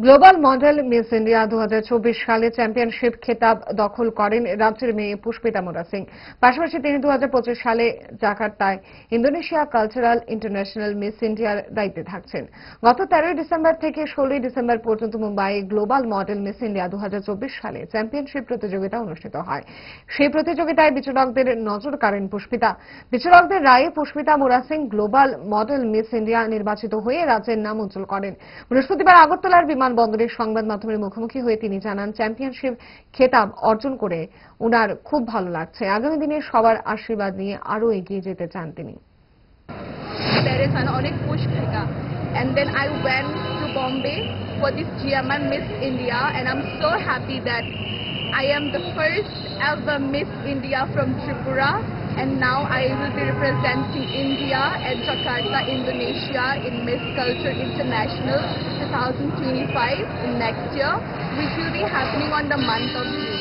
Global model miss India 2024 সালে championship খেতাব দখল করেন রাজ্যের মেয়ে পুষ্পিতা মুরা সিং। পাশাপাশি তিনি 2025 সালে জাকার্তায় ইন্দোনেশিয়া কালচারাল ইন্টারন্যাশনাল মিস ইন্ডিয়ার দায়িত্বে থাকছেন। গত 13 ডিসেম্বর থেকে 16 ডিসেম্বর পর্যন্ত মুম্বাইয়ে গ্লোবাল মডেল মিস ইন্ডিয়া 2024 সালে চ্যাম্পিয়নশিপ প্রতিযোগিতা অনুষ্ঠিত হয়। সেই প্রতিযোগিতায় বিচারকদের নজর কাড়েন পুষ্পিতা। বিচারকদের রায়ে Pushpita Mura Singh global model miss India নির্বাচিত হয়ে রাজ্যের নাম উজ্জ্বল করেন। বৃহস্পতিবার আগরতলার বিমানবন্দরের সংবাদ মাধ্যমের মুখোমুখি হয়ে তিনি জানান, চ্যাম্পিয়নশিপ খেতাব অর্জন করে উনার খুব ভালো লাগছে। আগামী দিনে সবার আশীর্বাদ নিয়ে আরো এগিয়ে যেতে চান তিনি। অনেক পুশ থাকা and then I went to Bombay for this GMM Miss India and I'm so happy that I am the first ever Miss India from Tripura and now I will be representing India at Jakarta, Indonesia in Miss Culture International 2025 in next year, which will be happening on the month of June.